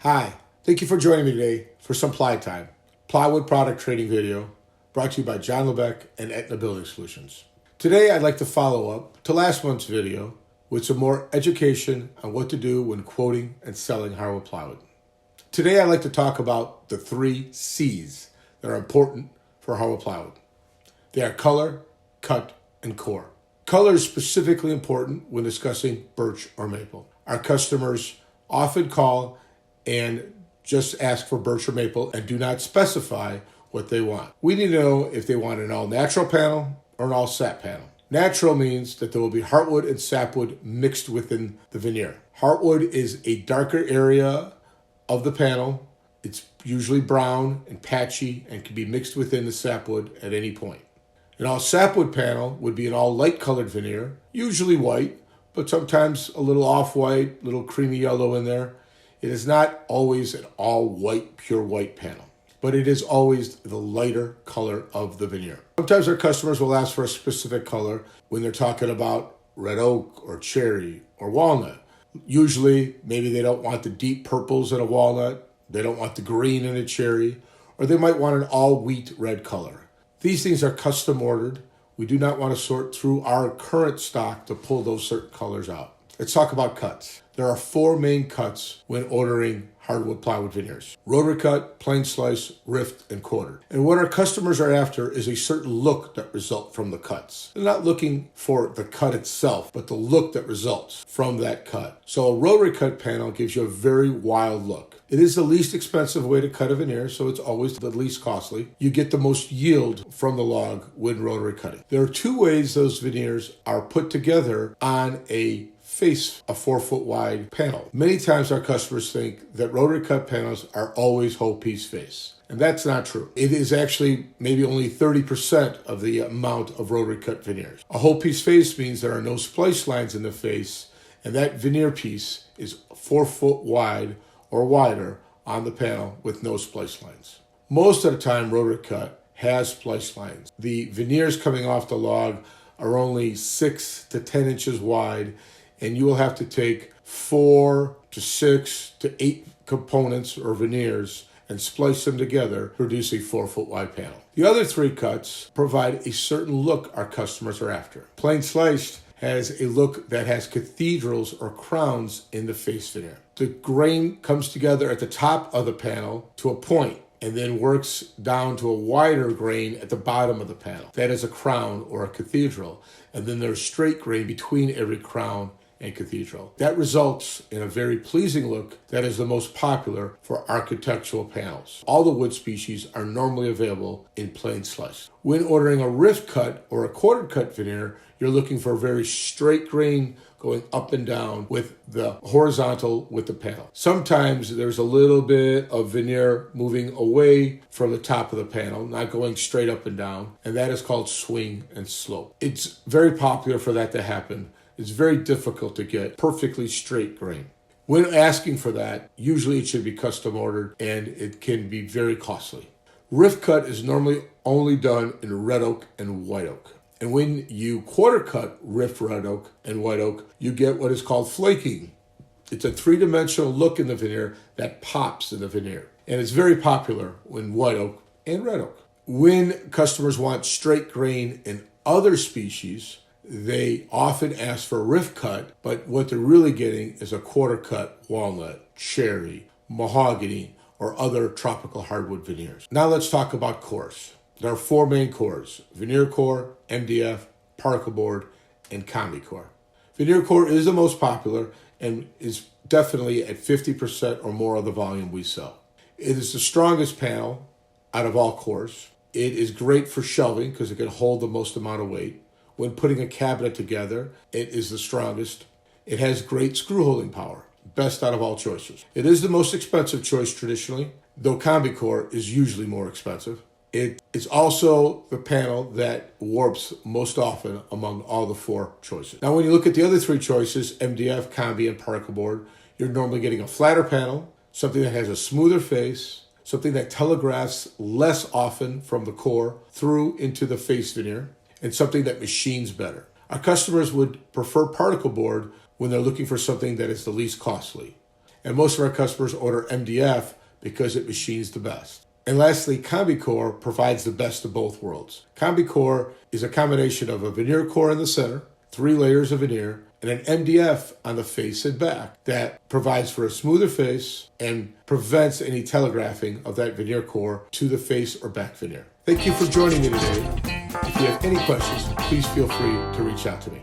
Hi, thank you for joining me today for some PlyTime, Plywood product trading video brought to you by John Chlebek and Aetna Building Solutions. Today I'd like to follow up to last month's video with some more education on what to do when quoting and selling hardwood plywood. Today I'd like to talk about the 3 C's that are important for hardwood plywood. They are color, cut, and core. Color is specifically important when discussing birch or maple. Our customers often call and just ask for birch or maple and do not specify what they want. We need to know if they want an all-natural panel or an all-sap panel. Natural means that there will be heartwood and sapwood mixed within the veneer. Heartwood is a darker area of the panel. It's usually brown and patchy and can be mixed within the sapwood at any point. An all-sapwood panel would be an all-light colored veneer, usually white, but sometimes a little off-white, a little creamy yellow in there. It is not always an all-white, pure white panel, but it is always the lighter color of the veneer. Sometimes our customers will ask for a specific color when they're talking about red oak or cherry or walnut. Usually, maybe they don't want the deep purples in a walnut, they don't want the green in a cherry, or they might want an all-wheat red color. These things are custom ordered. We do not want to sort through our current stock to pull those certain colors out. Let's talk about cuts. There are 4 main cuts when ordering hardwood plywood veneers: rotary cut, plain slice, rift, and quartered. And what our customers are after is a certain look that results from the cuts. They're not looking for the cut itself, but the look that results from that cut. So a rotary cut panel gives you a very wild look. It is the least expensive way to cut a veneer, so it's always the least costly. You get the most yield from the log when rotary cutting. There are 2 ways those veneers are put together on a 4-foot wide panel. Many times our customers think that rotary cut panels are always whole piece face, and that's not true. It is actually maybe only 30% of the amount of rotary cut veneers. A whole piece face means there are no splice lines in the face, and that veneer piece is 4 foot wide or wider on the panel with no splice lines. Most of the time, rotary cut has splice lines. The veneers coming off the log are only 6 to 10 inches wide, and you will have to take 4 to 6 to 8 components or veneers and splice them together to produce a 4-foot wide panel. The other 3 cuts provide a certain look our customers are after. Plain sliced has a look that has cathedrals or crowns in the face veneer. The grain comes together at the top of the panel to a point and then works down to a wider grain at the bottom of the panel. That is a crown or a cathedral. And then there's straight grain between every crown and cathedral. That results in a very pleasing look that is the most popular for architectural panels. All the wood species are normally available in plain slice. When ordering a rift cut or a quarter cut veneer, you're looking for a very straight grain going up and down with the horizontal with the panel. Sometimes there's a little bit of veneer moving away from the top of the panel, not going straight up and down, and that is called swing and slope. It's very popular for that to happen. It's very difficult to get perfectly straight grain. When asking for that, usually it should be custom ordered and it can be very costly. Rift cut is normally only done in red oak and white oak. And when you quarter cut rift red oak and white oak, you get what is called flaking. It's a 3-dimensional look in the veneer that pops in the veneer. And it's very popular in white oak and red oak. When customers want straight grain in other species, they often ask for a rift cut, but what they're really getting is a quarter cut walnut, cherry, mahogany, or other tropical hardwood veneers. Now let's talk about cores. There are 4 main cores: veneer core, MDF, particle board, and combi core. Veneer core is the most popular and is definitely at 50% or more of the volume we sell. It is the strongest panel out of all cores. It is great for shelving because it can hold the most amount of weight. When putting a cabinet together, it is the strongest. It has great screw holding power, best out of all choices. It is the most expensive choice traditionally, though combi core is usually more expensive. It is also the panel that warps most often among all the 4 choices. Now, when you look at the other 3 choices, MDF, combi, and particle board, you're normally getting a flatter panel, something that has a smoother face, something that telegraphs less often from the core through into the face veneer, and something that machines better. Our customers would prefer particle board when they're looking for something that is the least costly. and most of our customers order MDF because it machines the best. And lastly, CombiCore provides the best of both worlds. CombiCore is a combination of a veneer core in the center, 3 layers of veneer, and an MDF on the face and back that provides for a smoother face and prevents any telegraphing of that veneer core to the face or back veneer. Thank you for joining me today. If you have any questions, please feel free to reach out to me.